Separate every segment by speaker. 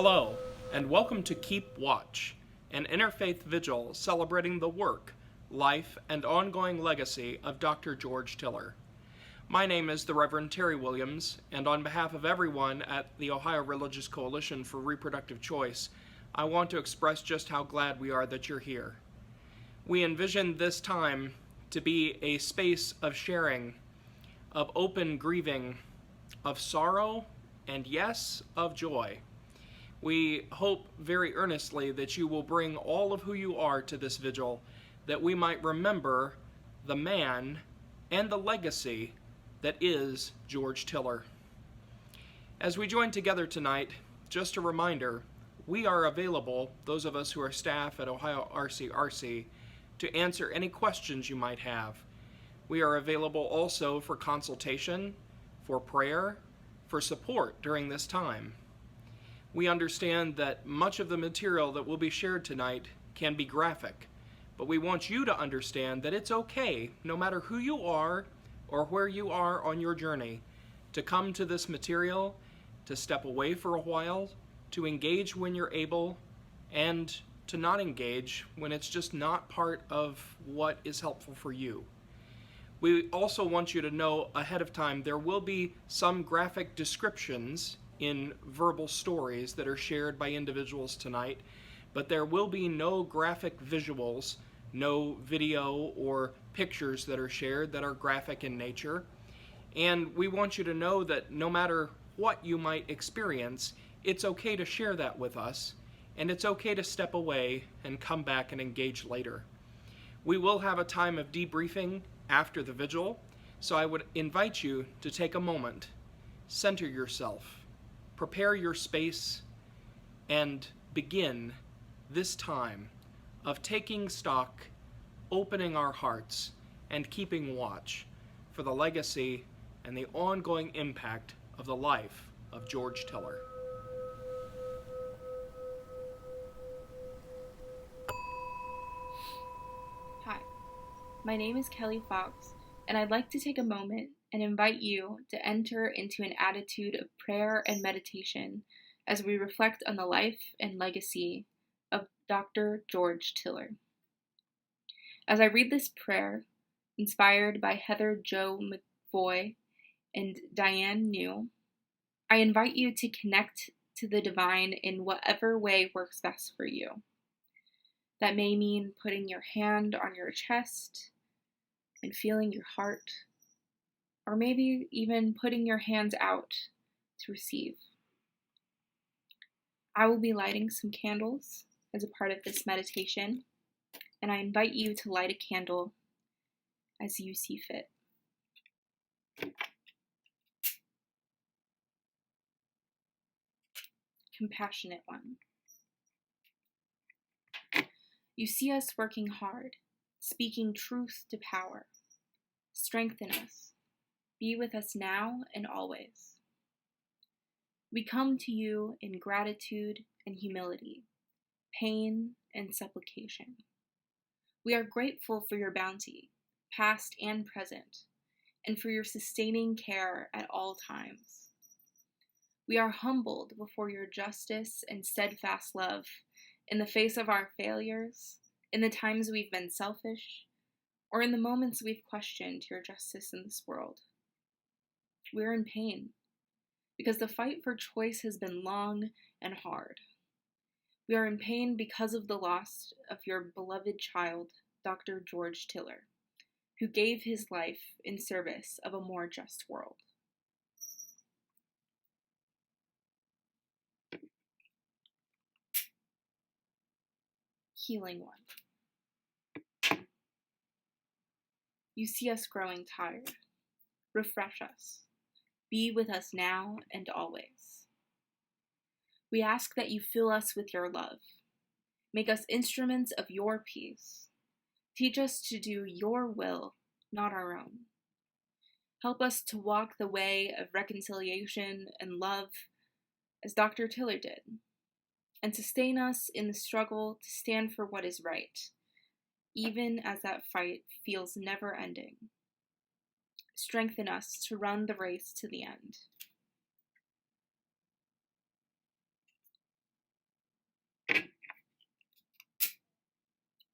Speaker 1: Hello, and welcome to Keep Watch, an interfaith vigil celebrating the work, life, and ongoing legacy of Dr. George Tiller. My name is the Reverend Terry Williams, and on behalf of everyone at the Ohio Religious Coalition for Reproductive Choice, I want to express just how glad we are that you're here. We envision this time to be a space of sharing, of open grieving, of sorrow, and yes, of joy. We hope very earnestly that you will bring all of who you are to this vigil, that we might remember the man and the legacy that is George Tiller. As we join together tonight, just a reminder, we are available, those of us who are staff at Ohio RCRC, to answer any questions you might have. We are available also for consultation, for prayer, for support during this time. We understand that much of the material that will be shared tonight can be graphic, but we want you to understand that it's okay, no matter who you are or where you are on your journey, to come to this material, to step away for a while, to engage when you're able, and to not engage when it's just not part of what is helpful for you. We also want you to know ahead of time there will be some graphic descriptions in verbal stories that are shared by individuals tonight, but there will be no graphic visuals, no video or pictures that are shared that are graphic in nature. And we want you to know that no matter what you might experience, it's okay to share that with us, and it's okay to step away and come back and engage later. We will have a time of debriefing after the vigil, so I would invite you to take a moment, center yourself, prepare your space, and begin this time of taking stock, opening our hearts, and keeping watch for the legacy and the ongoing impact of the life of George Tiller.
Speaker 2: Hi, my name is Kelly Fox, and I'd like to take a moment and invite you to enter into an attitude of prayer and meditation as we reflect on the life and legacy of Dr. George Tiller. As I read this prayer, inspired by Heather Jo McVoy and Diane New, I invite you to connect to the divine in whatever way works best for you. That may mean putting your hand on your chest and feeling your heart, or maybe even putting your hands out to receive. I will be lighting some candles as a part of this meditation, and I invite you to light a candle as you see fit. Compassionate one. You see us working hard, speaking truth to power. Strengthen us. Be with us now and always. We come to you in gratitude and humility, pain and supplication. We are grateful for your bounty, past and present, and for your sustaining care at all times. We are humbled before your justice and steadfast love in the face of our failures, in the times we've been selfish, or in the moments we've questioned your justice in this world. We're in pain because the fight for choice has been long and hard. We are in pain because of the loss of your beloved child, Dr. George Tiller, who gave his life in service of a more just world. Healing one. You see us growing tired. Refresh us. Be with us now and always. We ask that you fill us with your love. Make us instruments of your peace. Teach us to do your will, not our own. Help us to walk the way of reconciliation and love as Dr. Tiller did, and sustain us in the struggle to stand for what is right, even as that fight feels never ending. Strengthen us to run the race to the end.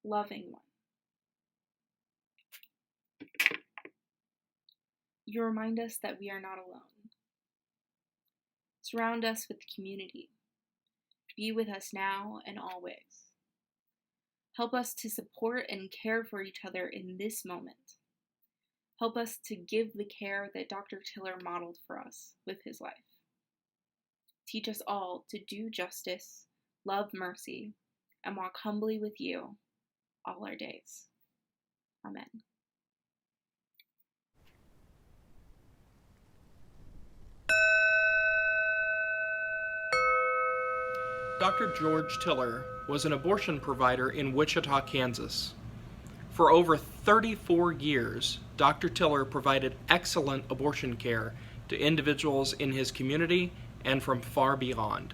Speaker 2: loving one. You remind us that we are not alone. Surround us with community. Be with us now and always. Help us to support and care for each other in this moment. Help us to give the care that Dr. Tiller modeled for us with his life. Teach us all to do justice, love mercy, and walk humbly with you all our days. Amen.
Speaker 1: Dr. George Tiller was an abortion provider in Wichita, Kansas. For over 34 years, Dr. Tiller provided excellent abortion care to individuals in his community and from far beyond.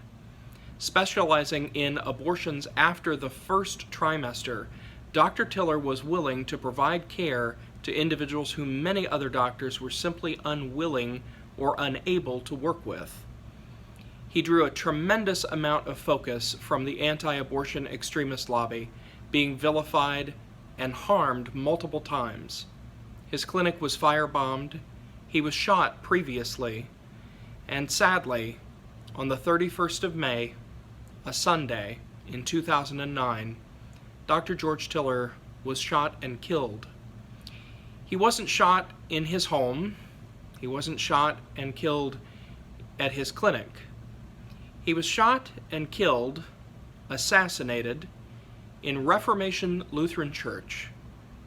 Speaker 1: Specializing in abortions after the first trimester, Dr. Tiller was willing to provide care to individuals whom many other doctors were simply unwilling or unable to work with. He drew a tremendous amount of focus from the anti-abortion extremist lobby, being vilified and harmed multiple times. His clinic was firebombed, he was shot previously, and sadly, on the 31st of May, a Sunday in 2009, Dr. George Tiller was shot and killed. He wasn't shot in his home, he wasn't shot and killed at his clinic. He was shot and killed, assassinated, in Reformation Lutheran Church,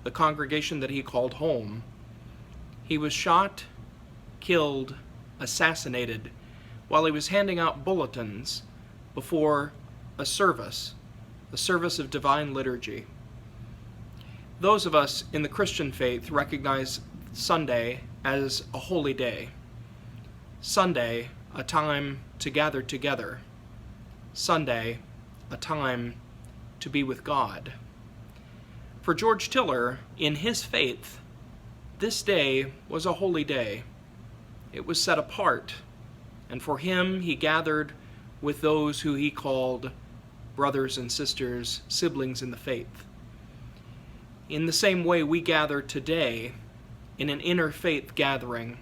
Speaker 1: the congregation that he called home. He was shot, killed, assassinated, while he was handing out bulletins before a service of divine liturgy. Those of us in the Christian faith recognize Sunday as a holy day. Sunday, a time to gather together. Sunday, a time to be with God. For George Tiller, in his faith, this day was a holy day. It was set apart, and for him he gathered with those who he called brothers and sisters, siblings in the faith. In the same way we gather today in an interfaith gathering,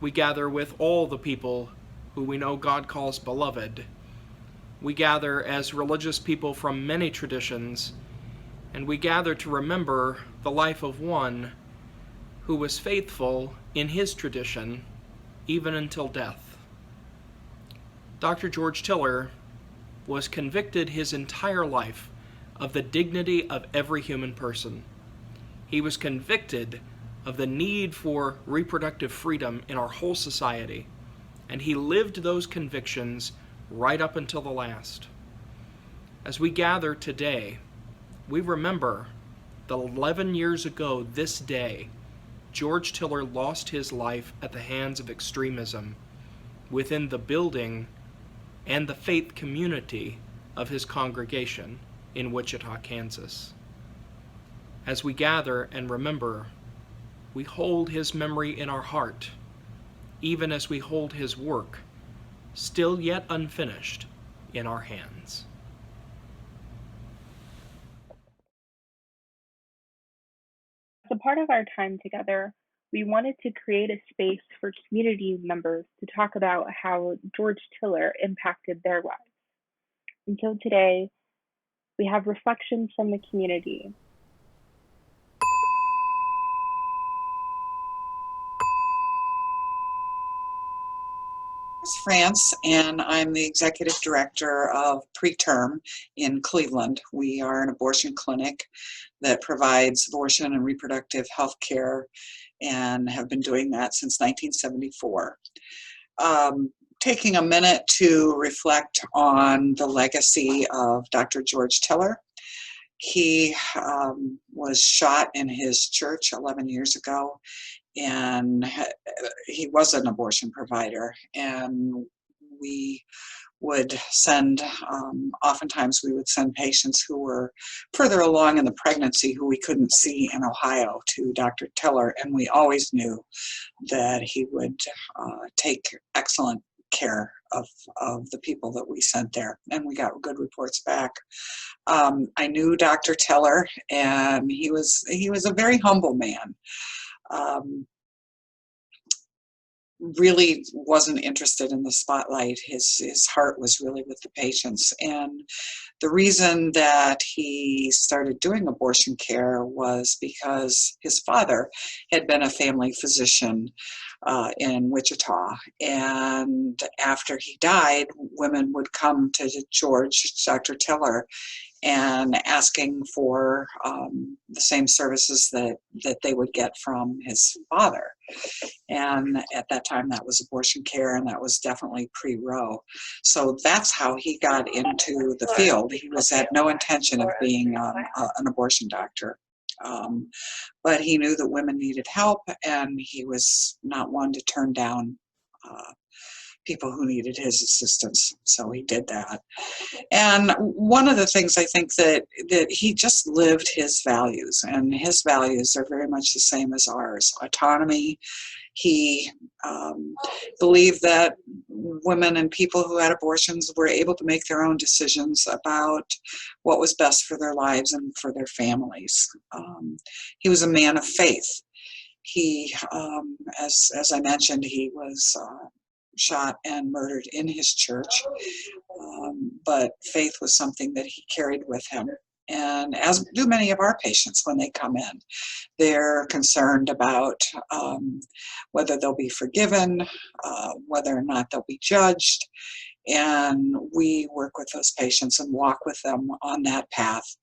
Speaker 1: we gather with all the people who we know God calls beloved. We gather as religious people from many traditions, and we gather to remember the life of one who was faithful in his tradition even until death. Dr. George Tiller was convicted his entire life of the dignity of every human person. He was convicted of the need for reproductive freedom in our whole society, and he lived those convictions right up until the last. As we gather today, we remember that 11 years ago this day, George Tiller lost his life at the hands of extremism within the building and the faith community of his congregation in Wichita, Kansas. As we gather and remember, we hold his memory in our heart, even as we hold his work, still yet unfinished, in our hands.
Speaker 3: As a part of our time together, we wanted to create a space for community members to talk about how George Tiller impacted their lives. And so today, we have reflections from the community.
Speaker 4: France, and I'm the executive director of Preterm in Cleveland. We are an abortion clinic that provides abortion and reproductive health care and have been doing that since 1974. Taking a minute to reflect on the legacy of Dr. George Tiller. He was shot in his church 11 years ago, and he was an abortion provider, and we would send, oftentimes we would send patients who were further along in the pregnancy who we couldn't see in Ohio to Dr. Tiller, and we always knew that he would take excellent care of the people that we sent there, and we got good reports back. I knew Dr. Tiller, and he was a very humble man. Really wasn't interested in the spotlight. His heart was really with the patients. And the reason that he started doing abortion care was because his father had been a family physician in Wichita. And after he died, women would come to Dr. Tiller, and asking for the same services that they would get from his father. And at that time, that was abortion care, and that was definitely pre-Roe. So that's how he got into the field. He had no intention of being an abortion doctor. But he knew that women needed help, and he was not one to turn down people who needed his assistance. So he did that. And one of the things I think that he just lived his values, and his values are very much the same as ours. Autonomy. He believed that women and people who had abortions were able to make their own decisions about what was best for their lives and for their families. He was a man of faith. He, as I mentioned, he was shot and murdered in his church, but faith was something that he carried with him. And as do many of our patients when they come in, they're concerned about whether they'll be forgiven, whether or not they'll be judged. And we work with those patients and walk with them on that path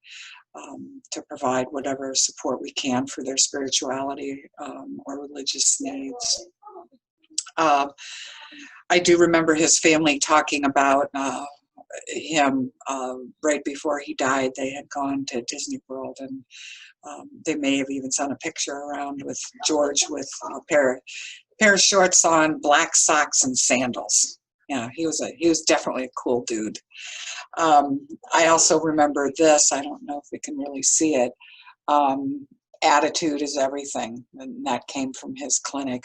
Speaker 4: to provide whatever support we can for their spirituality or religious needs. I do remember his family talking about him right before he died. They had gone to Disney World, and they may have even sent a picture around with George with a pair of shorts on, black socks, and sandals. Yeah, he was definitely a cool dude. I also remember this. I don't know if we can really see it. Attitude is everything, and that came from his clinic.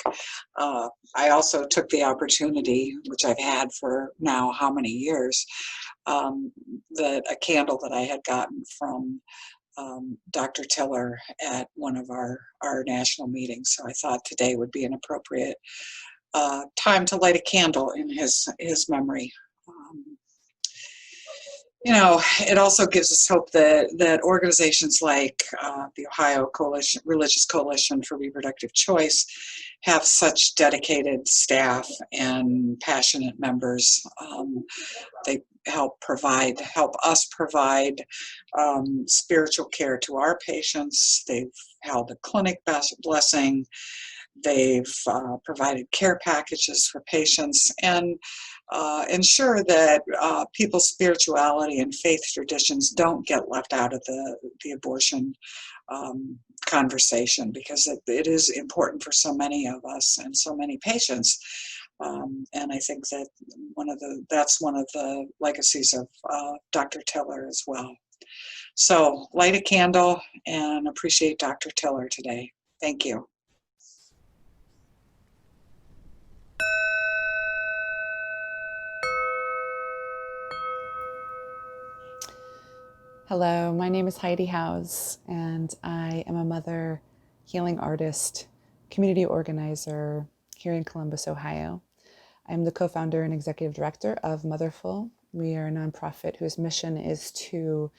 Speaker 4: I also took the opportunity, which I've had for now how many years, that a candle that I had gotten from Dr. Tiller at one of our national meetings. So I thought today would be an appropriate time to light a candle in his memory. It also gives us hope that organizations like the Ohio Religious Coalition for Reproductive Choice have such dedicated staff and passionate members. They help us provide spiritual care to our patients. They've held a clinic blessing. They've provided care packages for patients and ensure that people's spirituality and faith traditions don't get left out of the abortion conversation, because it is important for so many of us and so many patients. And I think that that's one of the legacies of Dr. Tiller as well. So light a candle and appreciate Dr. Tiller today. Thank you.
Speaker 5: Hello, my name is Heidi Howes, and I am a mother, healing artist, community organizer here in Columbus, Ohio. I'm the co-founder and executive director of Motherful. We are a nonprofit whose mission is to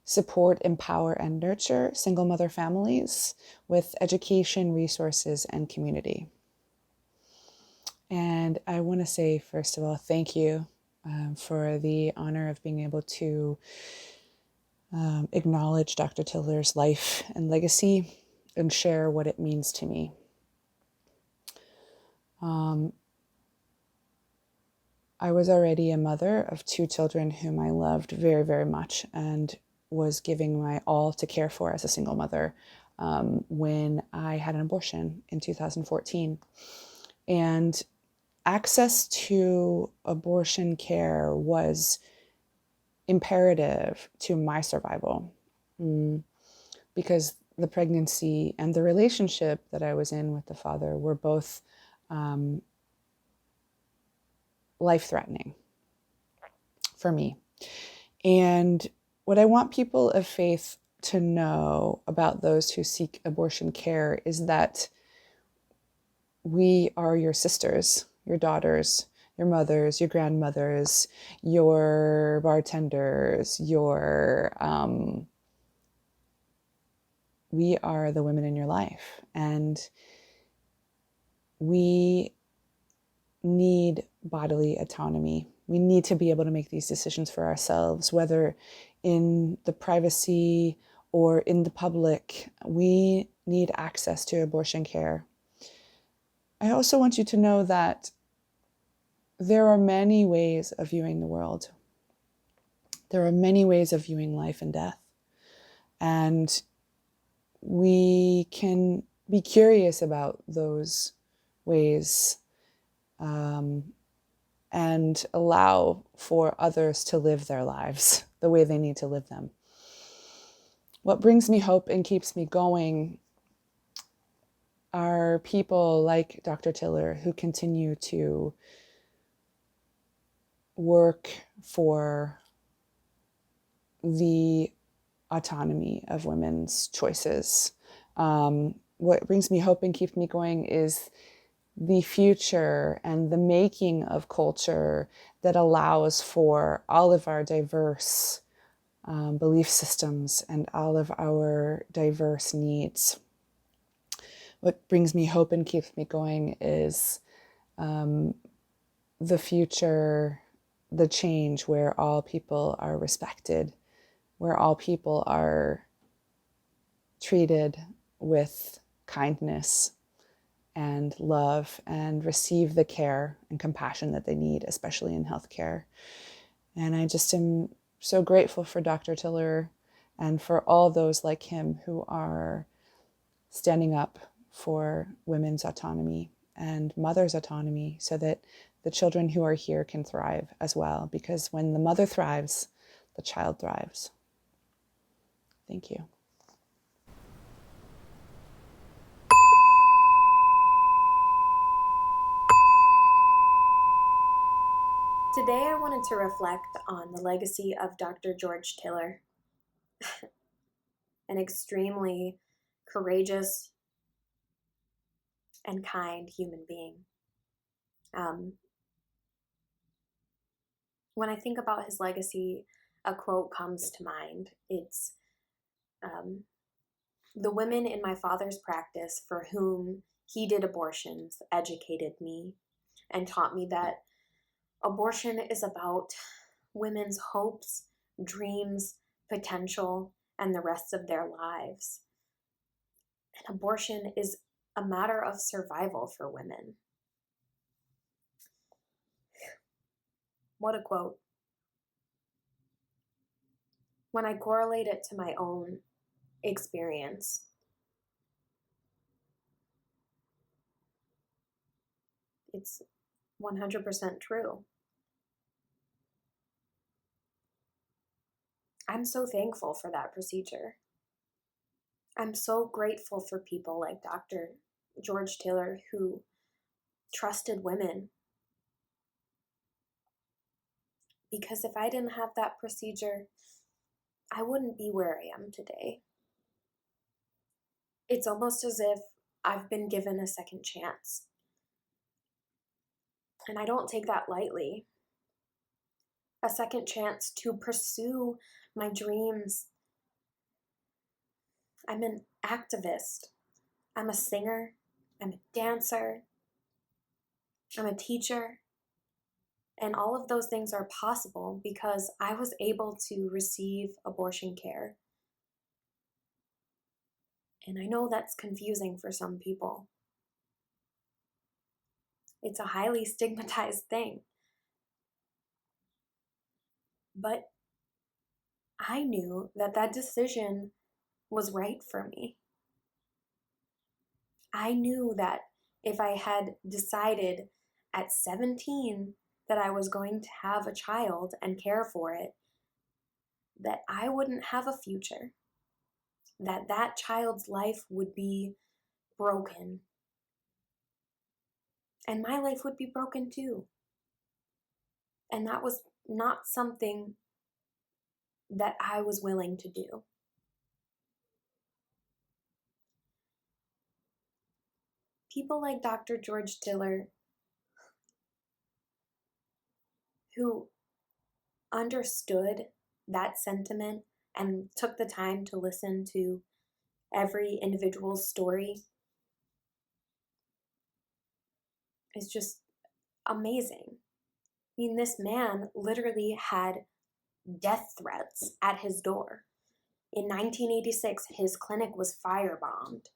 Speaker 5: support, empower, and nurture single mother families with education, resources, and community. And I want to say, first of all, thank you for the honor of being able to acknowledge Dr. Tiller's life and legacy and share what it means to me. I was already a mother of 2 children whom I loved very, very much and was giving my all to care for as a single mother when I had an abortion in 2014. And access to abortion care was imperative to my survival because the pregnancy and the relationship that I was in with the father were both life-threatening for me. And what I want people of faith to know about those who seek abortion care is that we are your sisters, your daughters, your mothers, your grandmothers, your bartenders, we are the women in your life. And we need bodily autonomy. We need to be able to make these decisions for ourselves, whether in the privacy or in the public. We need access to abortion care. I also want you to know that there are many ways of viewing the world. There are many ways of viewing life and death. And we can be curious about those ways and allow for others to live their lives the way they need to live them. What brings me hope and keeps me going are people like Dr. Tiller who continue to work for the autonomy of women's choices. What brings me hope and keeps me going is the future and the making of culture that allows for all of our diverse belief systems and all of our diverse needs. What brings me hope and keeps me going is the future, the change where all people are respected, where all people are treated with kindness and love and receive the care and compassion that they need, especially in healthcare. And I just am so grateful for Dr. Tiller and for all those like him who are standing up for women's autonomy and mothers' autonomy so that the children who are here can thrive as well. Because when the mother thrives, the child thrives. Thank you.
Speaker 6: Today I wanted to reflect on the legacy of Dr. George Tiller, an extremely courageous and kind human being. When I think about his legacy, a quote comes to mind. It's, "The women in my father's practice for whom he did abortions educated me and taught me that abortion is about women's hopes, dreams, potential, and the rest of their lives. And abortion is a matter of survival for women." What a quote. When I correlate it to my own experience, it's 100% true. I'm so thankful for that procedure. I'm so grateful for people like Dr. George Tiller who trusted women. Because if I didn't have that procedure, I wouldn't be where I am today. It's almost as if I've been given a second chance. And I don't take that lightly. A second chance to pursue my dreams. I'm an activist. I'm a singer. I'm a dancer. I'm a teacher. And all of those things are possible because I was able to receive abortion care. And I know that's confusing for some people. It's a highly stigmatized thing. But I knew that that decision was right for me. I knew that if I had decided at 17 that I was going to have a child and care for it, that I wouldn't have a future, that that child's life would be broken. And my life would be broken too. And that was not something that I was willing to do. People like Dr. George Tiller, who understood that sentiment and took the time to listen to every individual's story, is just amazing. I mean, this man literally had death threats at his door. In 1986, his clinic was firebombed.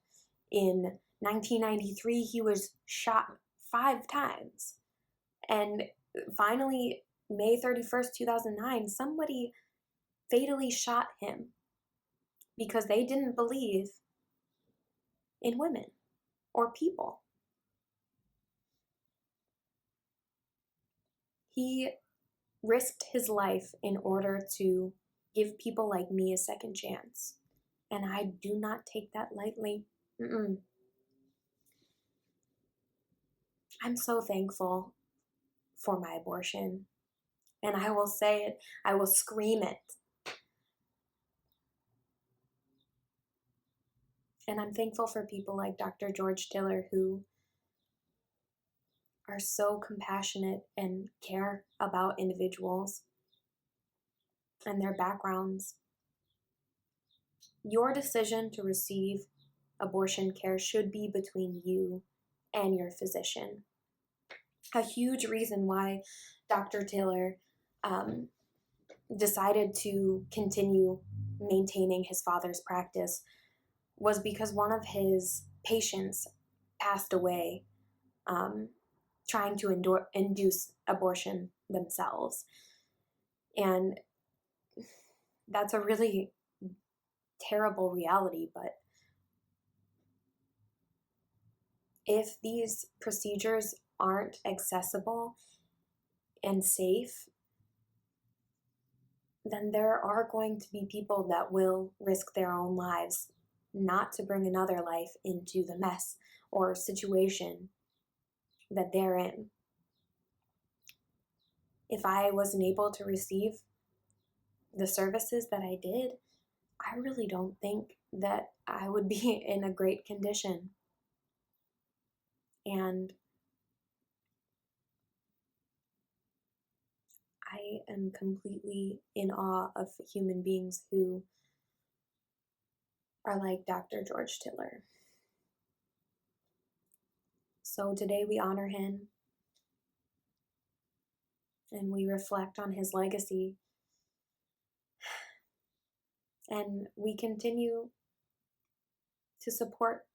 Speaker 6: In 1993, he was shot 5 times. And finally, May 31st, 2009, somebody fatally shot him because they didn't believe in women or people. He risked his life in order to give people like me a second chance. And I do not take that lightly. I'm so thankful for my abortion. And I will say it, I will scream it. And I'm thankful for people like Dr. George Tiller, who are so compassionate and care about individuals and their backgrounds. Your decision to receive abortion care should be between you and your physician. A huge reason why Dr. Tiller decided to continue maintaining his father's practice was because one of his patients passed away trying to induce abortion themselves. And that's a really terrible reality, but if these procedures aren't accessible and safe, then there are going to be people that will risk their own lives not to bring another life into the mess or situation that they're in. If I wasn't able to receive the services that I did, I really don't think that I would be in a great condition. And I am completely in awe of human beings who are like Dr. George Tiller. So today we honor him and we reflect on his legacy. And we continue to support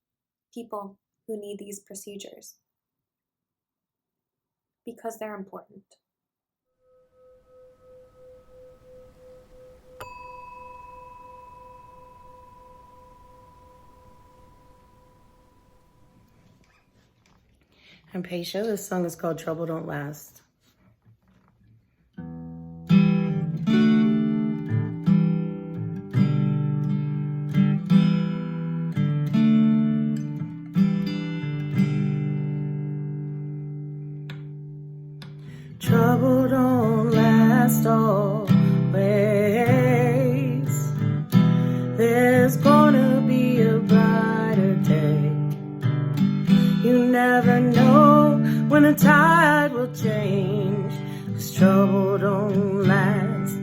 Speaker 6: people who need these procedures because they're important.
Speaker 7: I'm Paisha. This song is called Trouble Don't Last. Trouble don't last always. There's gonna be a brighter day. You never know when the tide will change. 'Cause trouble don't last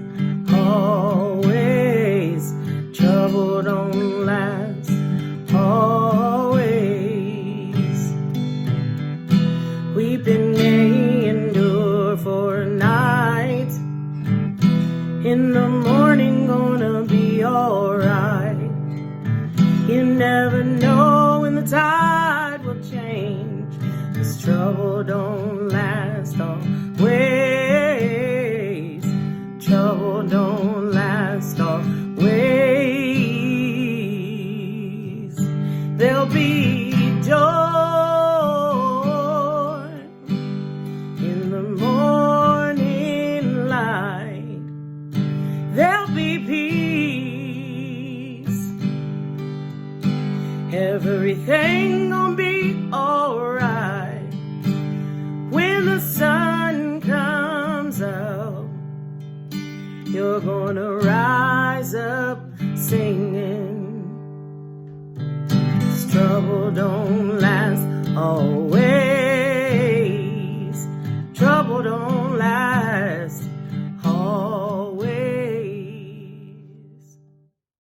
Speaker 7: always. Trouble don't last always. Weeping may endure for a night. In the morning gonna be alright. You never know when the tide will change. 'Cause trouble don't last always. Trouble don't last always. There'll be joy in the morning light. There'll be peace. Everything